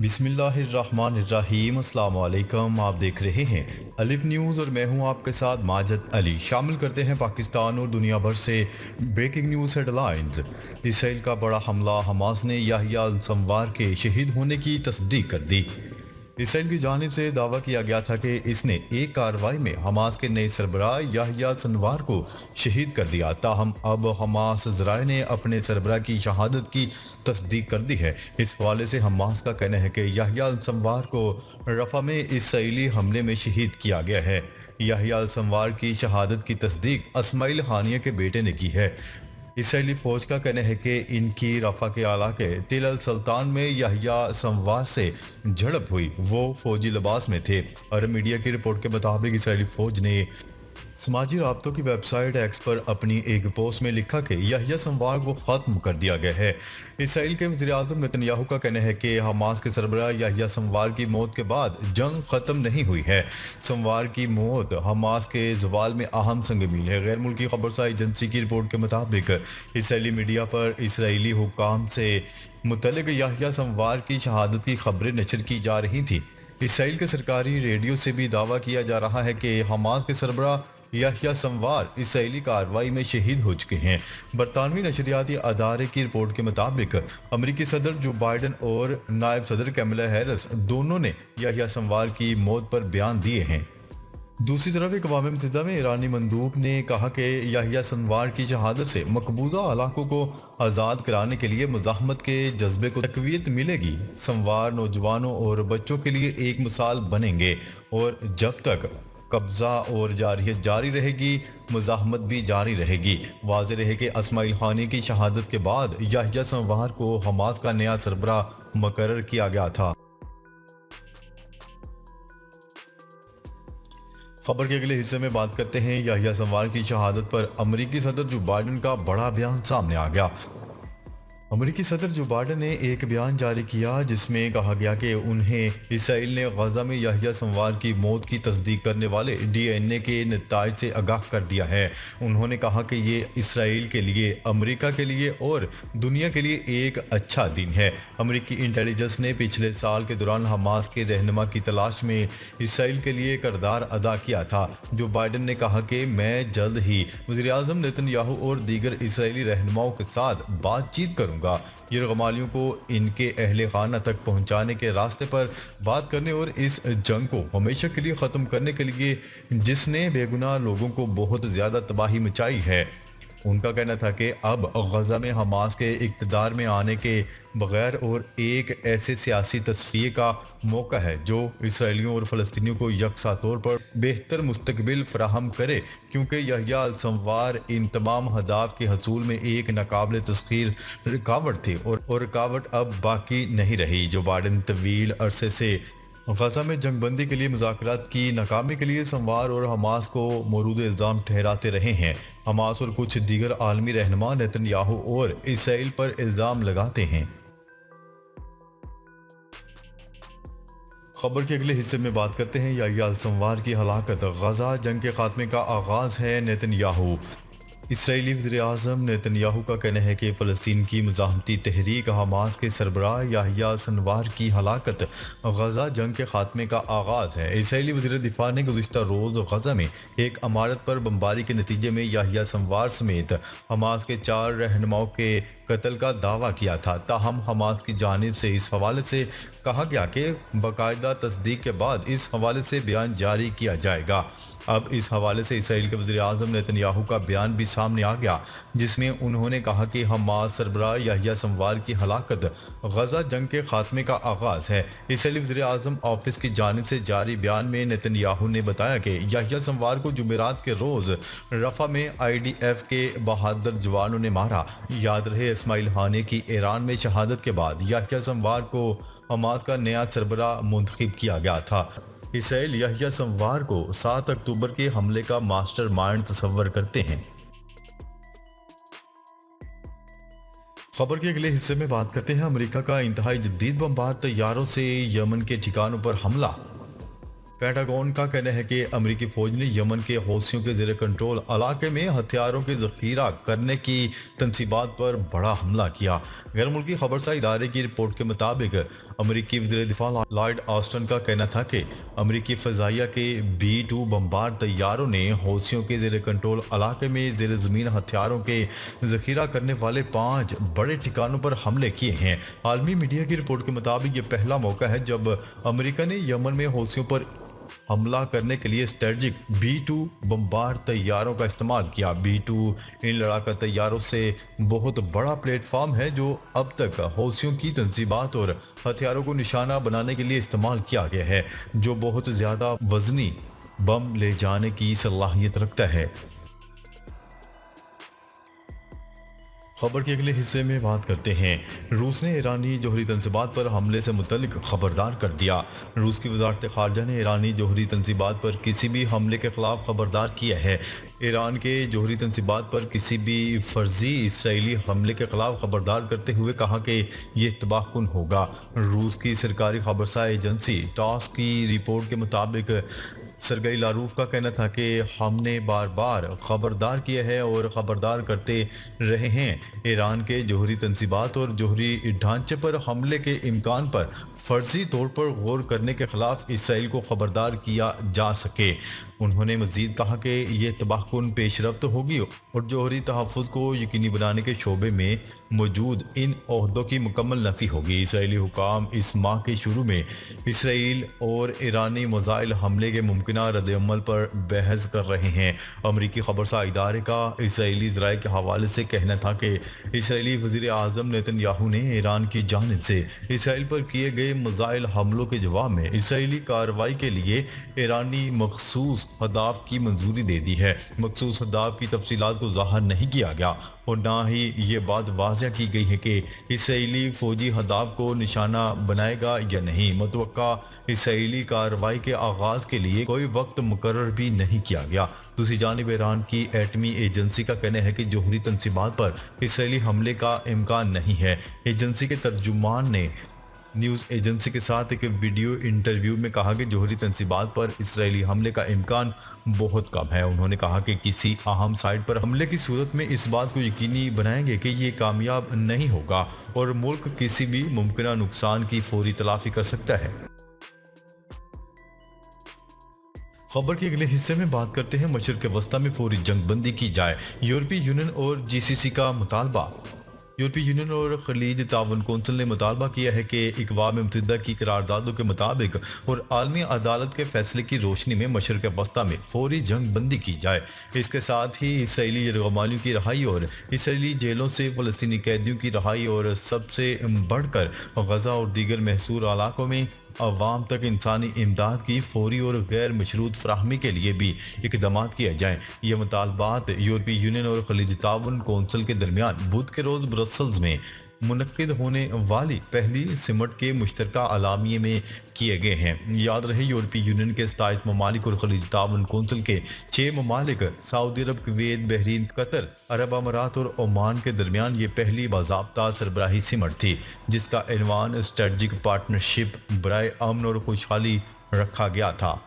بسم اللہ الرحمن الرحیم۔ السلام علیکم، آپ دیکھ رہے ہیں الف نیوز اور میں ہوں آپ کے ساتھ ماجد علی۔ شامل کرتے ہیں پاکستان اور دنیا بھر سے بریکنگ نیوز ہیڈ لائنز۔ اسرائیل کا بڑا حملہ، حماس نے یحییٰ السنوار کے شہید ہونے کی تصدیق کر دی۔ اسرائیل کی جانب سے دعویٰ کیا گیا تھا کہ اس نے ایک کارروائی میں حماس کے نئے سربراہ یحییٰ السنوار کو شہید کر دیا، تاہم اب حماس ذرائع نے اپنے سربراہ کی شہادت کی تصدیق کر دی ہے۔ اس حوالے سے حماس کا کہنا ہے کہ یحییٰ السنوار کو رفح میں اسرائیلی حملے میں شہید کیا گیا ہے۔ یحییٰ السنوار کی شہادت کی تصدیق اسماعیل ہانیہ کے بیٹے نے کی ہے۔ اسرائیلی فوج کا کہنا ہے کہ ان کی رفح کے علاقے تل السلطان میں یحییٰ السنوار سے جھڑپ ہوئی۔ وہ فوجی لباس میں تھے۔ عرب میڈیا کی رپورٹ کے مطابق اسرائیلی فوج نے سماجی رابطوں کی ویب سائٹ ایکس پر اپنی ایک پوسٹ میں لکھا کہ یحییٰ السنوار کو ختم کر دیا گیا ہے۔ اسرائیل کے وزیر اعظم نیتن یاہو کا کہنا ہے کہ حماس کے سربراہ یحییٰ السنوار کی موت کے بعد جنگ ختم نہیں ہوئی ہے۔ سنوار کی موت حماس کے زوال میں اہم سنگ میل ہے۔ غیر ملکی خبرساز ایجنسی کی رپورٹ کے مطابق اسرائیلی میڈیا پر اسرائیلی حکام سے متعلق یحییٰ السنوار کی شہادت کی خبریں نشر کی جا رہی تھیں۔ اسرائیل کے سرکاری ریڈیو سے بھی دعویٰ کیا جا رہا ہے کہ حماس کے سربراہ یحییٰ السنوار اسرائیلی کارروائی میں شہید ہو چکے ہیں۔ برطانوی نشریاتی ادارے کی رپورٹ کے مطابق امریکی صدر جو بائیڈن اور نائب صدر کیملا ہیرس دونوں نے یحییٰ السنوار کی موت پر بیان دیے ہیں۔ دوسری طرف اقوام متحدہ میں ایرانی مندوب نے کہا کہ یحییٰ السنوار کی شہادت سے مقبوضہ علاقوں کو آزاد کرانے کے لیے مزاحمت کے جذبے کو تقویت ملے گی۔ سنوار نوجوانوں اور بچوں کے لیے ایک مثال بنیں گے اور جب تک قبضہ اور جارحیت جاری رہے گی، مزاحمت بھی جاری رہے گی۔ واضح رہے کہ اسماعیل ہانیہ کی شہادت کے بعد یحییٰ السنوار کو حماس کا نیا سربراہ مقرر کیا گیا تھا۔ خبر کے اگلے حصے میں بات کرتے ہیں یحییٰ السنوار کی شہادت پر امریکی صدر جو بائیڈن کا بڑا بیان سامنے آ گیا۔ امریکی صدر جو بائیڈن نے ایک بیان جاری کیا جس میں کہا گیا کہ انہیں اسرائیل نے غزہ میں یحییٰ السنوار کی موت کی تصدیق کرنے والے ڈی این اے کے نتائج سے آگاہ کر دیا ہے۔ انہوں نے کہا کہ یہ اسرائیل کے لیے، امریکہ کے لیے اور دنیا کے لیے ایک اچھا دن ہے۔ امریکی انٹیلیجنس نے پچھلے سال کے دوران حماس کے رہنما کی تلاش میں اسرائیل کے لیے کردار ادا کیا تھا۔ جو بائیڈن نے کہا کہ میں جلد ہی وزیر اعظم نیتن یاہو اور دیگر اسرائیلی رہنماؤں کے ساتھ بات چیت کروں گا، یرغمالیوں کو ان کے اہل خانہ تک پہنچانے کے راستے پر بات کرنے اور اس جنگ کو ہمیشہ کے لیے ختم کرنے کے لیے جس نے بے گناہ لوگوں کو بہت زیادہ تباہی مچائی ہے۔ ان کا کہنا تھا کہ اب غزہ میں حماس کے اقتدار میں آنے کے بغیر اور ایک ایسے سیاسی تصفیے کا موقع ہے جو اسرائیلیوں اور فلسطینیوں کو یکساں طور پر بہتر مستقبل فراہم کرے، کیونکہ یحییٰ السنوار ان تمام اہداف کے حصول میں ایک ناقابل تسخیر رکاوٹ تھی اور رکاوٹ اب باقی نہیں رہی۔ جو بائیڈن طویل عرصے سے غزہ میں جنگ بندی کے لیے مذاکرات کی ناکامی کے لیے سنوار اور حماس کو مورد الزام ٹھہراتے رہے ہیں۔ حماس اور کچھ دیگر عالمی رہنما نیتن یاہو اور اسرائیل پر الزام لگاتے ہیں۔ خبر کے اگلے حصے میں بات کرتے ہیں یحییٰ السنوار کی ہلاکت، غزہ جنگ کے خاتمے کا آغاز ہے۔ نیتن یاہو۔ اسرائیلی وزیر اعظم نیتن یاہو کا کہنا ہے کہ فلسطین کی مزاحمتی تحریک حماس کے سربراہ یحییٰ السنوار کی ہلاکت غزہ جنگ کے خاتمے کا آغاز ہے۔ اسرائیلی وزیر دفاع نے گزشتہ روز غزہ میں ایک عمارت پر بمباری کے نتیجے میں یحییٰ السنوار سمیت حماس کے 4 رہنماؤں کے قتل کا دعویٰ کیا تھا، تاہم حماس کی جانب سے اس حوالے سے کہا گیا کہ باقاعدہ تصدیق کے بعد اس حوالے سے بیان جاری کیا جائے گا۔ اب اس حوالے سے اسرائیل کے وزیر اعظم نیتن یاہو کا بیان بھی سامنے آ گیا جس میں انہوں نے کہا کہ حماس سربراہ یحییٰ السنوار کی ہلاکت غزہ جنگ کے خاتمے کا آغاز ہے۔ اسرائیلی وزیر اعظم آفس کی جانب سے جاری بیان میں نیتن یاہو نے بتایا کہ یحییٰ السنوار کو جمعرات کے روز رفح میں IDF کے بہادر جوانوں نے مارا۔ یاد رہے اسماعیل ہانیہ کی ایران میں شہادت کے بعد یحییٰ السنوار کو حماس کا نیا سربراہ منتخب کیا گیا تھا۔ اسرائیل یحییٰ السنوار کو 7 اکتوبر کے حملے کا ماسٹر مائنڈ تصور کرتے ہیں۔ خبر کے اگلے حصے میں بات کرتے ہیں امریکہ کا انتہائی جدید بمبار طیاروں سے یمن کے ٹھکانوں پر حملہ۔ پینٹاگون کا کہنا ہے کہ امریکی فوج نے یمن کے حوثیوں کے زیر کنٹرول علاقے میں ہتھیاروں کے ذخیرہ کرنے کی تنصیبات پر بڑا حملہ کیا۔ गैर मुल्की खबरसा इदारे की रिपोर्ट के मुताबिक अमरीकी वज़ीर दिफा लॉयड ऑस्टन का कहना था कि अमरीकी फ़ज़ाइया के B-2 बमबार तैयारों ने हौसियों के ज़ेर कंट्रोल इलाके में ज़ेर ज़मीन हथियारों के ज़ख़ीरा करने वाले 5 बड़े ठिकानों पर हमले किए हैं। आलमी मीडिया की रिपोर्ट के मुताबिक ये पहला मौका है जब अमरीका ने यमन में हौसियों पर हमला करने के लिए स्ट्रेटजिक B-2 बमबार तैयारों का इस्तेमाल किया। B-2 इन लड़ाका तैयारों से बहुत बड़ा प्लेटफॉर्म है जो अब तक हौसियों की तंजीबात और हथियारों को निशाना बनाने के लिए इस्तेमाल किया गया है, जो बहुत ज़्यादा वजनी बम ले जाने की सलाहियत रखता है। खबर के अगले हिस्से में बात करते हैं। रूस ने ईरानी जौहरी तंसीबात पर हमले से मुतल्लिक खबरदार कर दिया। रूस की वजारत खारजा ने ईरानी जौहरी तंसीबात पर किसी भी हमले के खिलाफ खबरदार किया है। ईरान के जौहरी तंसीबात पर किसी भी फर्जी इसराइली हमले के खिलाफ खबरदार करते हुए कहा कि यह तबाहकुन होगा। रूस की सरकारी खबरसा एजेंसी टास की रिपोर्ट के मुताबिक सरगई लारूफ का कहना था कि हमने बार बार खबरदार किया है और खबरदार करते रहे हैं। ईरान के जौहरी तंसीबात और जौहरी ढांचे पर हमले के इम्कान पर फर्जी तौर पर गौर करने के खिलाफ इसराइल को खबरदार किया जा सके। उन्होंने मजीद कहा कि यह तबाहकुन पेशरफ्त होगी और जौहरी तहफ़्फ़ुज़ को यकीनी बनाने के शोबे में मौजूद इन ओहदों की मुकम्मल नफ़ी होगी। इसराइली हुकाम इस माह के शुरू में इसराइल और ईरानी मिसाइल हमले के मुमकिना रद्द-ए-अमल पर बहस कर रहे हैं। अमरीकी खबरसा इदारे का इसराइली ज़राए के हवाले से कहना था कि इसराइली वज़ीर आज़म नेतन्याहू ने ईरान की जानिब से इसराइल पर किए गए मिसाइल हमलों के जवाब में इसराइली कार्रवाई के लिए ईरानी मखसूस हदाफ की मंजूरी दे दी है। मखसूस हदाफ की तफसीलात को ज़ाहिर नहीं किया गया और ना ही ये बात वाज़ह की गई है कि इसराइली फ़ौजी हदाफ को निशाना बनाएगा या नहीं। मुतवक्का इसराइली कार्रवाई के आगाज़ के लिए कोई वक्त मुकर्रर भी नहीं किया गया। दूसरी जानिब ईरान की एटमी एजेंसी का कहना है कि जौहरी तंसीबात पर इसराइली हमले का इम्कान नहीं है। एजेंसी के तर्जुमान ने न्यूज़ एजेंसी के साथ एक वीडियो इंटरव्यू में कहा कि जौहरी तंसीबात पर इसराइली हमले का इम्कान बहुत कम है। उन्होंने कहा कि किसी अहम साइट पर हमले की सूरत में इस बात को यकीनी बनाएंगे कि ये कामयाब नहीं होगा और मुल्क किसी भी मुमकिन नुकसान की फौरी तलाफी कर सकता है। खबर के अगले हिस्से में बात करते हैं मशरिक़ वस्ता में फौरी जंग बंदी की जाए। यूरोपीय यूनियन और GCC का मुतालबा। यूरोपीय यूनियन और खलीज ताउन कौंसिल ने मुतालबा किया है कि अक़वाम मुत्तहिदा की करारदादों के मुताबिक और आलमी अदालत के फैसले की रोशनी में मशरिक़ वस्ता में फौरी जंग बंदी की जाए। इसके साथ ही इसराइली यरगमालियों की रहाई और इसराइली जेलों से फ़लस्तीनी कैदियों की रहाई और सबसे बढ़कर गज़ा और दीगर महसूर इलाकों में अवाम तक इंसानी इमदाद की फौरी और गैर मशरूत फराहमी के लिए भी इक़दाम किए जाएँ। ये मुतालबात यूरोपीय यूनियन और खलीजी ताउन कौंसिल के दरमियान बुध के रोज़ ब्रसल्स में मुनक्किद होने वाली पहली सिमट के मुश्तरका अलामिये में किए गए हैं। याद रहे यूरोपीय यूनियन के 27 ममालिक और खलीज ताउन कौंसिल के 6 ममालिक सऊदी अरब, कुवैत, बहरीन, कतर, अरब अमारात और ओमान के दरमियान ये पहली बाज़ाब्ता सरबराही सिमट थी जिसका इन्वान स्ट्रेटजिक पार्टनरशिप बराए अमन और खुशहाली रखा गया था।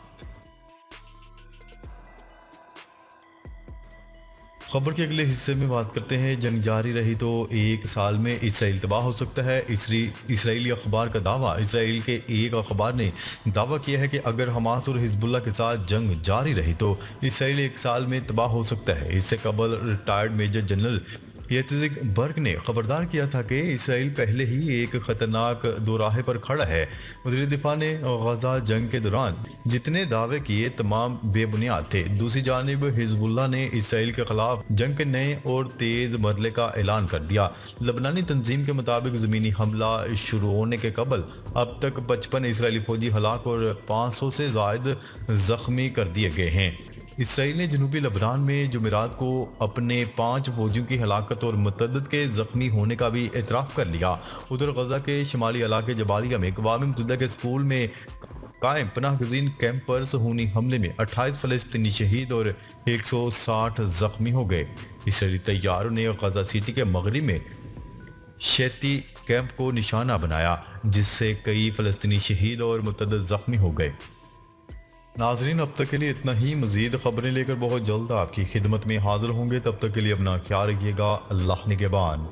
खबर के अगले हिस्से में बात करते हैं। जंग जारी रही तो 1 साल में इसराइल तबाह हो सकता है। इसराइली अखबार का दावा। इसराइल के एक अखबार ने दावा किया है कि अगर हमास और हिजबुल्लाह के साथ जंग जारी रही तो इसराइल 1 साल में तबाह हो सकता है। इससे कबल रिटायर्ड मेजर जनरल येत्ज़िक बर्ग ने खबरदार किया था कि इसराइल पहले ही एक खतरनाक दोराहे पर खड़ा है। वज़ीर दिफा ने गज़ा जंग के दौरान जितने दावे किए तमाम बेबुनियाद थे। दूसरी जानिब हिजबुल्लाह ने इसराइल के खिलाफ जंग के नए और तेज़ मरले का ऐलान कर दिया। लबनानी तंजीम के मुताबिक ज़मीनी हमला शुरू होने के कबल अब तक 55 इसराइली फौजी हलाक और 500 से ज़ायद ज़ख्मी कर दिए गए हैं। इसराइल ने जनूबी लबनान में जुमेरात को अपने 5 फौजियों की हलाकत और मुतअद्दिद के ज़ख्मी होने का भी एतराफ़ कर लिया। उधर गज़ा के शुमाली इलाके जबालिया में अक़वाम मुत्तहिदा के स्कूल में कायम पनाह गज़ीन कैंप पर सहूनी हमले में 28 फ़लस्तीनी शहीद और 160 ज़ख्मी हो गए। इसराइली तैयारों ने गज़ा सिटी के मगरिब में शैती कैंप को निशाना बनाया जिससे कई फ़लस्तीनी शहीद और मुतअद्दिद ज़ख्मी हो गए। नाजरीन, अब तक के लिए इतना ही। मज़ीद ख़बरें लेकर बहुत जल्द आपकी खिदमत में हाजिर होंगे। तब तक के लिए अपना ख्याल रखिएगा। अल्लाह निगहबान।